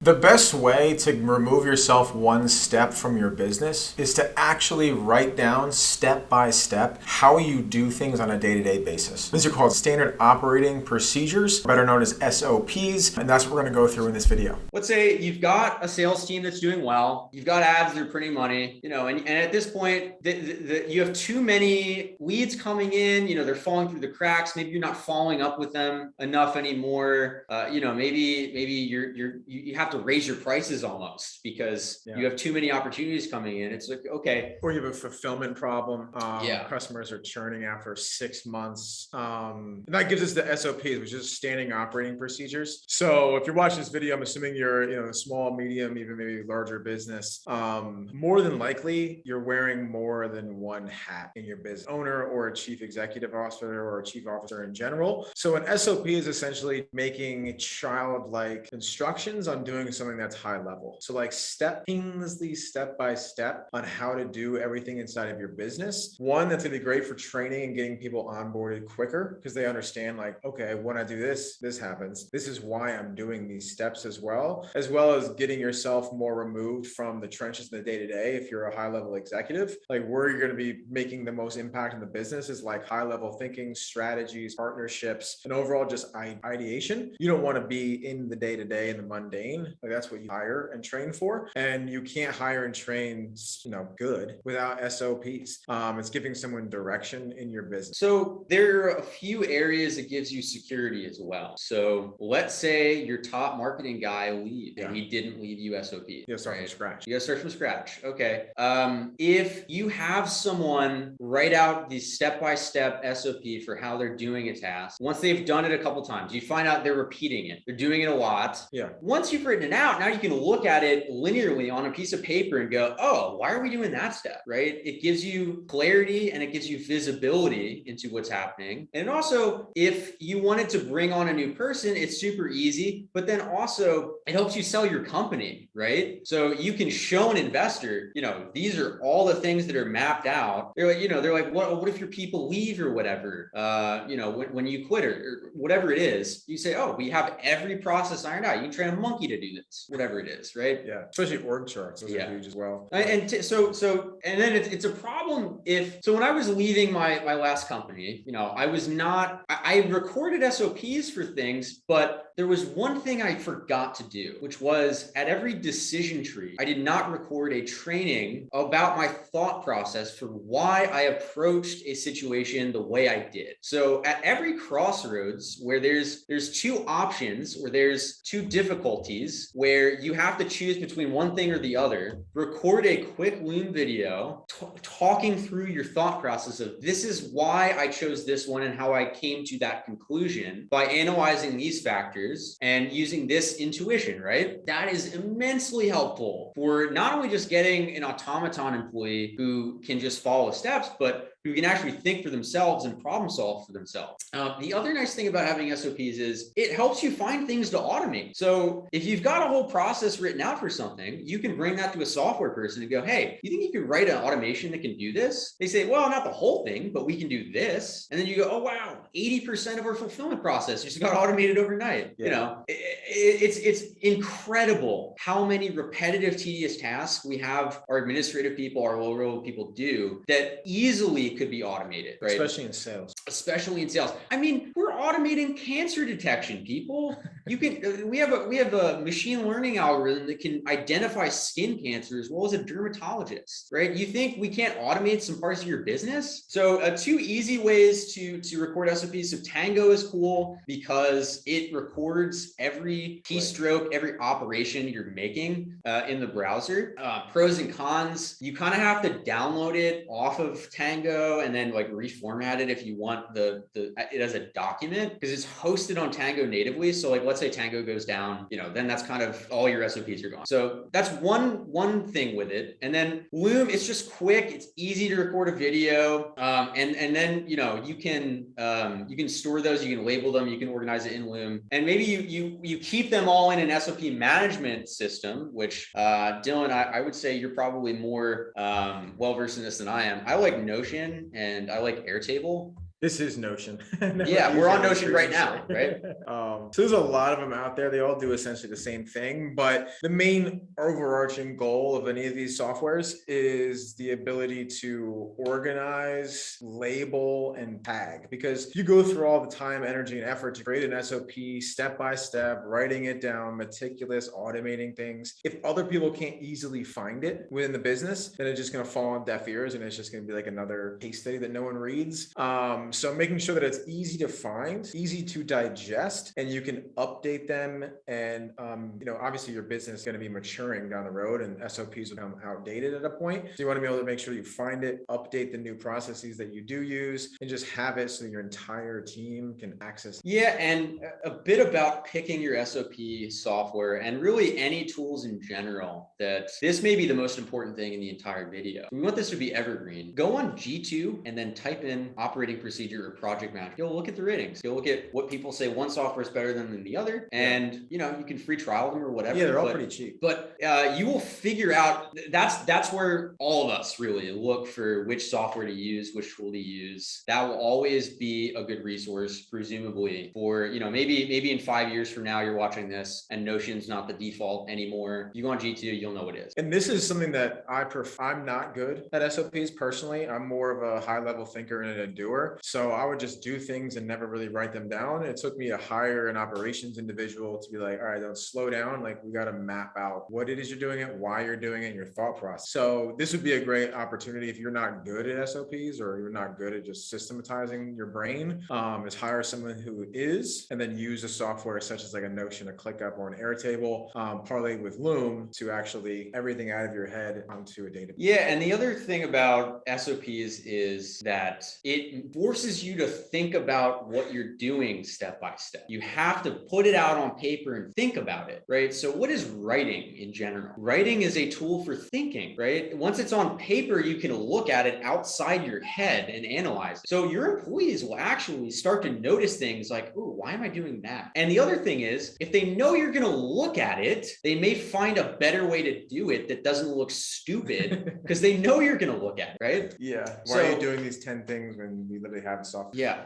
The best way to remove yourself one step from your business is to actually write down step by step how you do things on a day-to-day basis. These are called standard operating procedures, better known as SOPs, and that's what we're going to go through in this video. Let's say you've got a sales team that's doing well, you've got ads that are printing money, and at this point, you have too many leads coming in, they're falling through the cracks. Maybe you're not following up with them enough anymore. Maybe you have to raise your prices almost because you have too many opportunities coming in. It's like, okay. Or you have a fulfillment problem. Customers are churning after 6 months. And that gives us the SOPs, which is standing operating procedures. So if you're watching this video, I'm assuming you're a small, medium, even maybe larger business. More than likely, you're wearing more than one hat in your business, owner or a chief executive officer or a chief officer in general. So an SOP is essentially making childlike instructions on doing something that's high level. So like Painlessly step by step on how to do everything inside of your business. One, that's gonna be great for training and getting people onboarded quicker because they understand like, okay, when I do this, this happens. This is why I'm doing these steps as well as getting yourself more removed from the trenches in the day-to-day. If you're a high-level executive, like where you're going to be making the most impact in the business is like high-level thinking, strategies, partnerships, and overall just ideation. You don't want to be in the day-to-day and the mundane. Like that's what you hire and train for. And you can't hire and train, good without SOPs. It's giving someone direction in your business. So there are a few areas that gives you security as well. So let's say your top marketing guy leaves and he didn't leave you SOP. You gotta start from scratch. You gotta start from scratch. Okay. If you have someone write out the step-by-step SOP for how they're doing a task, once they've done it a couple times, you find out they're repeating it. They're doing it a lot. Yeah. Once you've written it out, now you can look at it linearly on a piece of paper and go, oh, why are we doing that step? Right? It gives you clarity and it gives you visibility into what's happening. And also, if you wanted to bring on a new person, it's super easy, but then also it helps you sell your company, right? So you can show an investor, these are all the things that are mapped out. They're like, what if your people leave or whatever, when you quit or whatever it is, you say, oh, we have every process ironed out. You can train a monkey to do this, whatever it is, right? Yeah, especially org charts. Those are huge as well. And then it's a problem so when I was leaving my last company, I recorded SOPs for things, but there was one thing I forgot to do, which was at every decision tree, I did not record a training about my thought process for why I approached a situation the way I did. So at every crossroads where there's two options or there's two difficulties where you have to choose between one thing or the other, record a quick Loom video talking through your thought process of this is why I chose this one and how I came to that conclusion by analyzing these factors and using this intuition, right? That is immensely helpful for not only just getting an automaton employee who can just follow steps, but who can actually think for themselves and problem solve for themselves. The other nice thing about having SOPs is it helps you find things to automate. So if you've got a whole process written out for something, you can bring that to a software person and go, hey, you think you could write an automation that can do this? They say, well, not the whole thing, but we can do this. And then you go, oh, wow, 80% of our fulfillment process just got automated overnight. Yeah. It's incredible how many repetitive, tedious tasks we have our administrative people, our low-level people do that easily could be automated, right? Especially in sales. I mean, we're automating cancer detection, people. We have a machine learning algorithm that can identify skin cancer as well as a dermatologist, right? You think we can't automate some parts of your business? So two easy ways to record SOPs. So Tango is cool because it records every keystroke, every operation you're making in the browser. Pros and cons, you kind of have to download it off of Tango and then like reformat it if you want it as a document because it's hosted on Tango natively. So like, let's say Tango goes down, then that's kind of all your SOPs are gone. So that's one thing with it. And then Loom, it's just quick. It's easy to record a video. And then, you can store those, you can label them, you can organize it in Loom. And maybe you keep them all in an SOP management system, which Dylan, I would say you're probably more well-versed in this than I am. I like Notion and I like Airtable. This is Notion. Yeah, we're on Notion right now, right? So there's a lot of them out there. They all do essentially the same thing, but the main overarching goal of any of these softwares is the ability to organize, label, and tag. Because you go through all the time, energy, and effort to create an SOP step by step, writing it down, meticulous, automating things. If other people can't easily find it within the business, then it's just going to fall on deaf ears, and it's just going to be like another case study that no one reads. So making sure that it's easy to find, easy to digest, and you can update them. And obviously your business is going to be maturing down the road, and SOPs will become outdated at a point. So you want to be able to make sure you find it, update the new processes that you do use, and just have it so your entire team can access. Yeah, and a bit about picking your SOP software and really any tools in general. That this may be the most important thing in the entire video. We want this to be evergreen. Go on G2 and then type in operating procedure or project manager. You'll look at the ratings. You'll look at what people say one software is better than the other, and you can free trial them or whatever. Yeah, they're all pretty cheap. But you will figure out that's where all of us really look for which software to use, which tool to use. That will always be a good resource, presumably, for maybe in 5 years from now you're watching this and Notion's not the default anymore. You go on G2, you'll know what it is. And this is something that I'm not good at SOPs personally. I'm more of a high level thinker and a doer. So I would just do things and never really write them down. It took me to hire an operations individual to be like, all right, don't slow down. Like, we got to map out what it is you're doing it, why you're doing it, and your thought process. So this would be a great opportunity if you're not good at SOPs or you're not good at just systematizing your brain, is hire someone who is, and then use a software such as like a Notion, a ClickUp, or an Airtable, parlay with Loom to actually everything out of your head onto a database. Yeah, and the other thing about SOPs is that it forces you to think about what you're doing step by step. You have to put it out on paper and think about it, right? So what is writing in general? Writing is a tool for thinking, right? Once it's on paper, you can look at it outside your head and analyze it. So your employees will actually start to notice things like, oh, why am I doing that? And the other thing is, if they know you're going to look at it, they may find a better way to do it that doesn't look stupid because they know you're going to look at it, right? Yeah. Why are you doing these 10 things when we literally have software? Yeah.